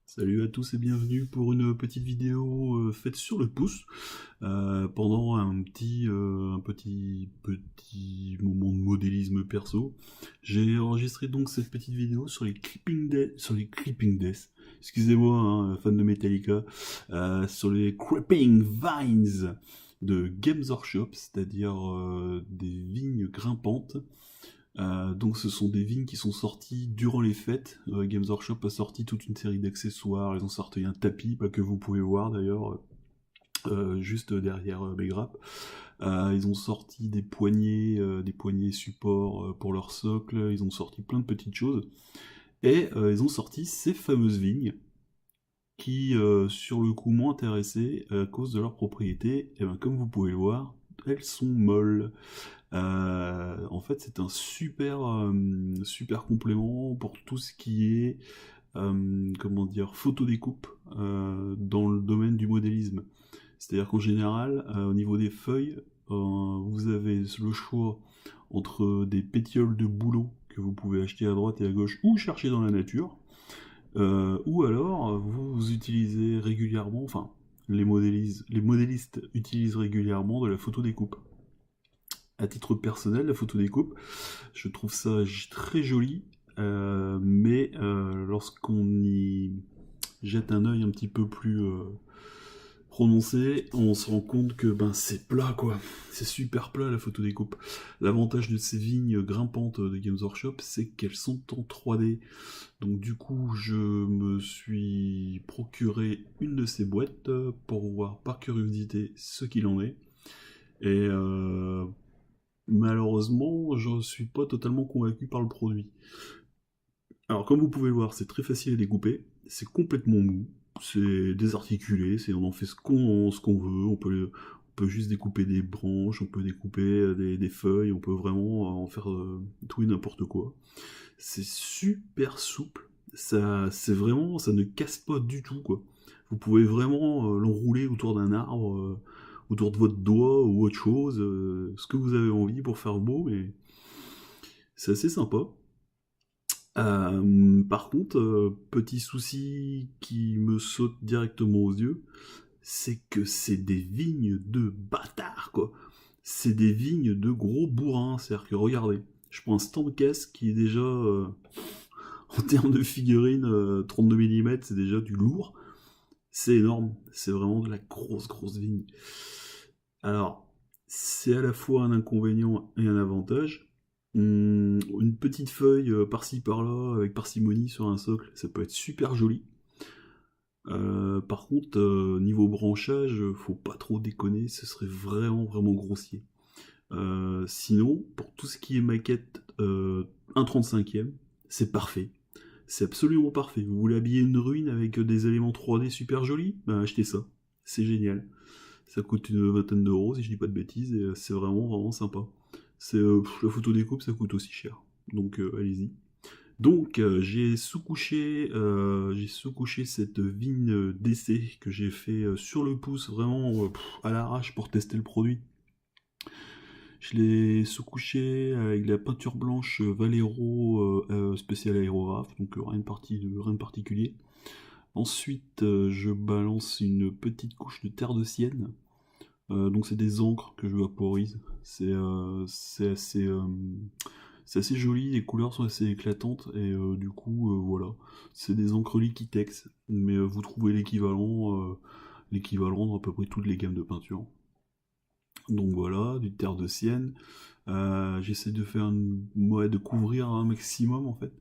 Salut à tous et bienvenue pour une petite vidéo faite sur le pouce pendant un petit moment de modélisme perso. J'ai enregistré donc cette petite vidéo sur les Clipping Death. Excusez-moi, hein, fan de Metallica, sur les Creeping Vines de Games Workshop, c'est-à-dire des vignes grimpantes. Donc ce sont des vignes qui sont sorties durant les fêtes. Games Workshop a sorti toute une série d'accessoires, ils ont sorti un tapis, pas que vous pouvez voir d'ailleurs, juste derrière mes grappes. Ils ont sorti des poignées supports pour leur socle, ils ont sorti plein de petites choses. Et ils ont sorti ces fameuses vignes qui, sur le coup, m'ont intéressé à cause de leurs propriétés. Et ben, comme vous pouvez le voir, elles sont molles. En fait, c'est un super complément pour tout ce qui est, comment dire, photodécoupe dans le domaine du modélisme. C'est-à-dire qu'en général, au niveau des feuilles, vous avez le choix entre des pétioles de bouleau que vous pouvez acheter à droite et à gauche ou chercher dans la nature, ou alors vous utilisez régulièrement, enfin les modélistes utilisent régulièrement de la photodécoupe. À titre personnel, la photo découpe, je trouve ça très joli, mais lorsqu'on y jette un œil un petit peu plus prononcé, on se rend compte que ben c'est plat quoi, c'est super plat la photo découpe. L'avantage de ces vignes grimpantes de Games Workshop, c'est qu'elles sont en 3D. Donc du coup, je me suis procuré une de ces boîtes pour voir par curiosité ce qu'il en est. Et malheureusement, je ne suis pas totalement convaincu par le produit. Alors, comme vous pouvez le voir, c'est très facile à découper, c'est complètement mou, c'est désarticulé, on en fait ce qu'on veut, on peut juste découper des branches, on peut découper des feuilles, on peut vraiment en faire tout et n'importe quoi. C'est super souple, ça ne casse pas du tout, quoi. Vous pouvez vraiment l'enrouler autour d'un arbre, autour de votre doigt ou autre chose, ce que vous avez envie pour faire beau, et c'est assez sympa. Par contre, petit souci qui me saute directement aux yeux, c'est que c'est des vignes de bâtards, quoi. C'est des vignes de gros bourrins, c'est-à-dire que regardez, je prends un stand de caisse qui est déjà, en termes de figurines, 32 mm, c'est déjà du lourd. C'est énorme, c'est vraiment de la grosse vigne. Alors, c'est à la fois un inconvénient et un avantage. Une petite feuille par-ci par-là, avec parcimonie sur un socle, ça peut être super joli. Par contre, niveau branchage, faut pas trop déconner, ce serait vraiment grossier. Sinon, pour tout ce qui est maquette 1/35e, c'est parfait. C'est absolument parfait. Vous voulez habiller une ruine avec des éléments 3D super jolis? Ben achetez ça. C'est génial. Ça coûte une vingtaine d'euros si je dis pas de bêtises et c'est vraiment sympa. La photo découpe, ça coûte aussi cher. Donc allez-y. Donc j'ai sous-couché cette vigne d'essai que j'ai fait sur le pouce vraiment à l'arrache pour tester le produit. Je l'ai sous-couché avec de la peinture blanche Valero spécial aérographe, donc rien de particulier. Ensuite, je balance une petite couche de terre de sienne. Donc c'est des encres que je vaporise. C'est assez joli, les couleurs sont assez éclatantes et du coup voilà. C'est des encres Liquitex, mais vous trouvez l'équivalent dans à peu près toutes les gammes de peinture. Donc voilà, du terre de sienne. J'essaie de faire de couvrir un maximum en fait.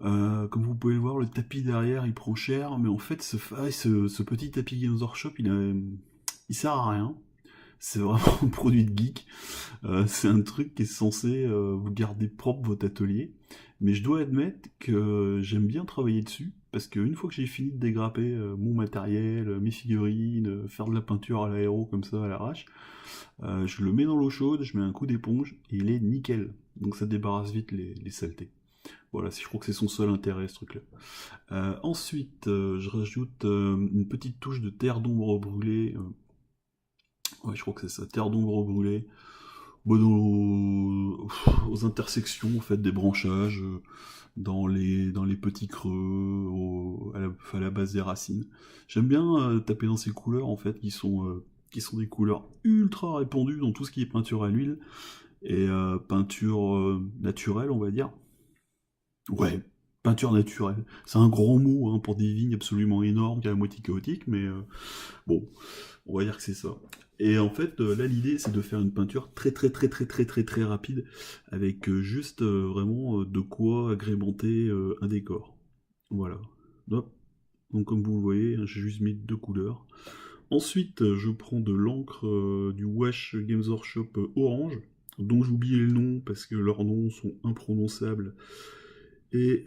Comme vous pouvez le voir, le tapis derrière il prend cher, mais en fait ce petit tapis Games Workshop il sert à rien. C'est vraiment un produit de geek. C'est un truc qui est censé vous garder propre votre atelier. Mais je dois admettre que j'aime bien travailler dessus, parce qu'une fois que j'ai fini de dégrapper mon matériel, mes figurines, faire de la peinture à l'aéro comme ça à l'arrache, je le mets dans l'eau chaude, je mets un coup d'éponge, et il est nickel. Donc ça débarrasse vite les saletés. Voilà, je crois que c'est son seul intérêt ce truc-là. Ensuite, je rajoute une petite touche de terre d'ombre brûlée. Ouais, je crois que c'est ça, terre d'ombre brûlée. bon, aux intersections, en fait, des branchages, dans les petits creux, à la base des racines. J'aime bien taper dans ces couleurs, en fait, qui sont des couleurs ultra répandues dans tout ce qui est peinture à l'huile et peinture naturelle, on va dire. Ouais, peinture naturelle. C'est un grand mot hein, pour des vignes absolument énormes, qui est à moitié chaotique, mais bon, on va dire que c'est ça. Et en fait, là, l'idée, c'est de faire une peinture très rapide, avec juste vraiment de quoi agrémenter un décor. Voilà. Hop. Donc, comme vous le voyez, hein, j'ai juste mis deux couleurs. Ensuite, je prends de l'encre du Wash Games Workshop orange, dont j'ai oublié le nom parce que leurs noms sont imprononçables. Et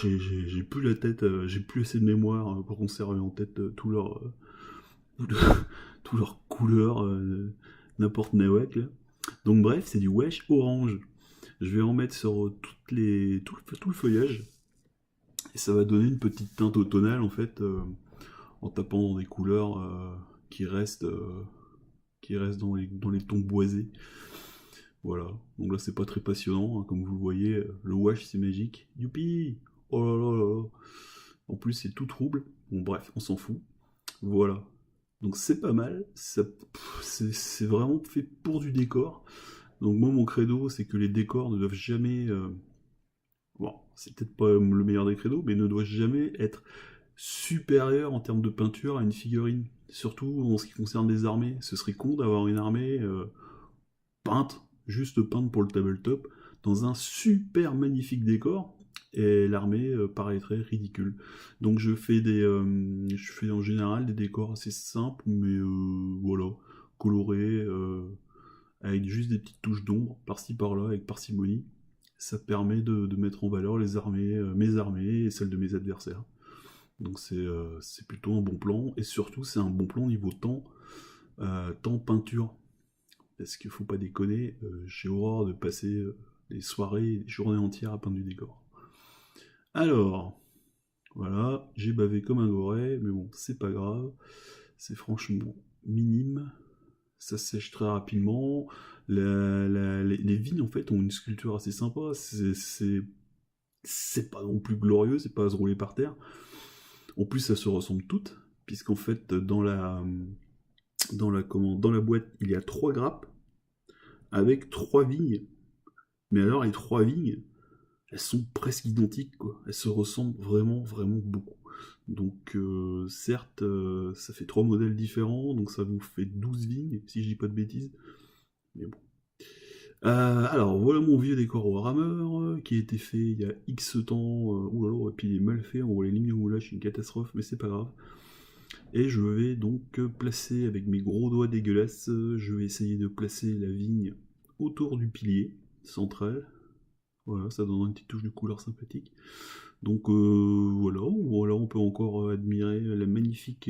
j'ai plus la tête, j'ai plus assez de mémoire pour conserver en tête tous leurs couleurs, n'importe nawak là. Donc bref, c'est du wesh orange. Je vais en mettre sur tout le feuillage. Et ça va donner une petite teinte automnale en fait, en tapant dans des couleurs qui restent, qui restent dans les tons boisés. Voilà. Donc là c'est pas très passionnant, hein, comme vous le voyez, le wash c'est magique. Youpi. Oh là là là là. En plus c'est tout trouble. Bon bref, on s'en fout. Voilà. Donc c'est pas mal, c'est vraiment fait pour du décor. Donc moi mon credo c'est que les décors ne doivent jamais, bon c'est peut-être pas le meilleur des credos, mais ne doivent jamais être supérieurs en termes de peinture à une figurine. Surtout en ce qui concerne les armées. Ce serait con d'avoir une armée peinte, juste peinte pour le tabletop, dans un super magnifique décor, et l'armée paraîtrait ridicule. Donc je fais en général des décors assez simples, mais voilà, colorés, avec juste des petites touches d'ombre, par-ci par-là, avec parcimonie. Ça permet de mettre en valeur les armées, mes armées et celles de mes adversaires. Donc c'est plutôt un bon plan, et surtout c'est un bon plan niveau temps, temps peinture. Parce qu'il faut pas déconner, j'ai horreur de passer des soirées, des journées entières à peindre du décor. Alors, voilà, j'ai bavé comme un goret, mais bon, c'est pas grave, c'est franchement minime, ça sèche très rapidement. Les vignes en fait ont une sculpture assez sympa, c'est pas non plus glorieux, c'est pas à se rouler par terre. En plus, ça se ressemble toutes, puisqu'en fait, dans la boîte, il y a trois grappes avec trois vignes. Mais alors, les trois vignes, elles sont presque identiques, quoi. Elles se ressemblent vraiment beaucoup. Donc, certes, ça fait trois modèles différents, donc ça vous fait 12 vignes, si je dis pas de bêtises. Mais bon. Alors, voilà mon vieux décor au rameur, qui a été fait il y a X temps. Oulala, et puis il est mal fait, on voit les lignes de roulage, c'est une catastrophe, mais c'est pas grave. Et je vais donc placer avec mes gros doigts dégueulasses, je vais essayer de placer la vigne autour du pilier central. Voilà, ça donne une petite touche de couleur sympathique. Donc voilà, on peut encore admirer la magnifique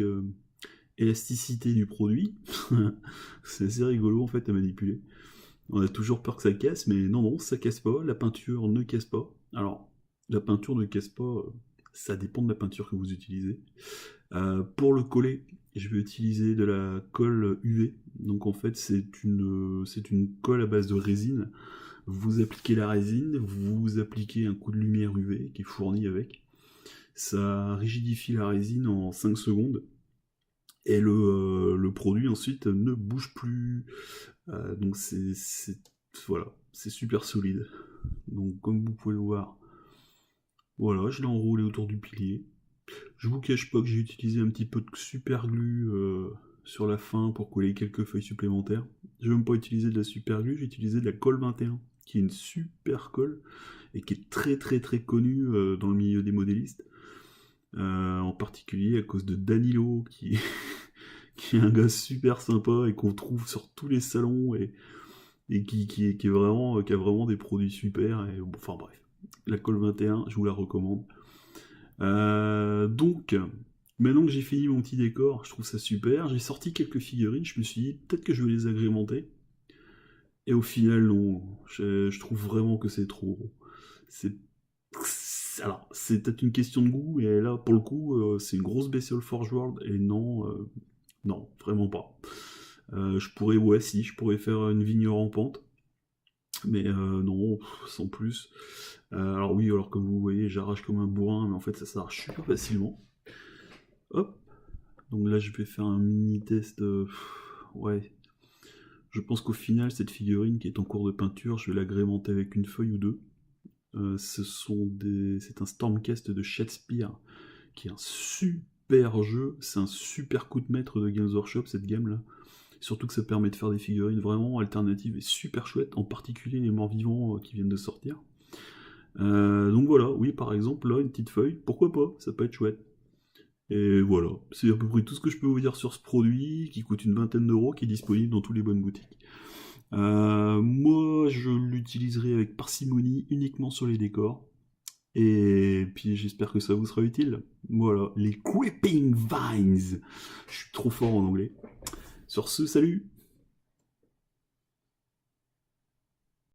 élasticité du produit. C'est assez rigolo en fait à manipuler. On a toujours peur que ça casse, mais non, ça casse pas, la peinture ne casse pas. Alors, la peinture ne casse pas, ça dépend de la peinture que vous utilisez. Pour le coller, je vais utiliser de la colle UV. Donc en fait, c'est une colle à base de résine. Vous appliquez la résine, vous appliquez un coup de lumière UV qui est fourni avec. Ça rigidifie la résine en 5 secondes. Et le produit ensuite ne bouge plus. Donc voilà, c'est super solide. Donc comme vous pouvez le voir, voilà, je l'ai enroulé autour du pilier. Je vous cache pas que j'ai utilisé un petit peu de super glue sur la fin pour coller quelques feuilles supplémentaires. Je n'ai même pas utilisé de la super glue, j'ai utilisé de la colle 21, qui est une super colle et qui est très connue dans le milieu des modélistes. En particulier à cause de Danilo, qui est un gars super sympa et qu'on trouve sur tous les salons et qui a vraiment des produits super. Et, bon, enfin bref, la colle 21, je vous la recommande. Donc, maintenant que j'ai fini mon petit décor, je trouve ça super. J'ai sorti quelques figurines, je me suis dit peut-être que je vais les agrémenter. Et au final, non. Je trouve vraiment que c'est trop. C'est. Alors, c'est peut-être une question de goût, et là, pour le coup, c'est une grosse bestiole Forge World, et non, non, vraiment pas. Je pourrais, ouais, si, je pourrais faire une vigne rampante, mais non, sans plus. Alors oui, alors comme vous voyez, j'arrache comme un bourrin, mais en fait ça s'arrache super facilement. Hop, donc là je vais faire un mini test. Ouais, je pense qu'au final, cette figurine qui est en cours de peinture, je vais l'agrémenter avec une feuille ou deux. C'est un Stormcast de Shakespeare, qui est un super jeu. C'est un super coup de maître de Games Workshop, cette gamme-là. Surtout que ça permet de faire des figurines vraiment alternatives et super chouettes, en particulier les morts vivants qui viennent de sortir. Donc voilà, oui, par exemple, là, une petite feuille, pourquoi pas, ça peut être chouette. Et voilà, c'est à peu près tout ce que je peux vous dire sur ce produit, qui coûte une vingtaine d'euros, qui est disponible dans toutes les bonnes boutiques. Moi, je l'utiliserai avec parcimonie uniquement sur les décors. Et puis j'espère que ça vous sera utile. Voilà, les Creeping Vines. Je suis trop fort en anglais. Sur ce, salut!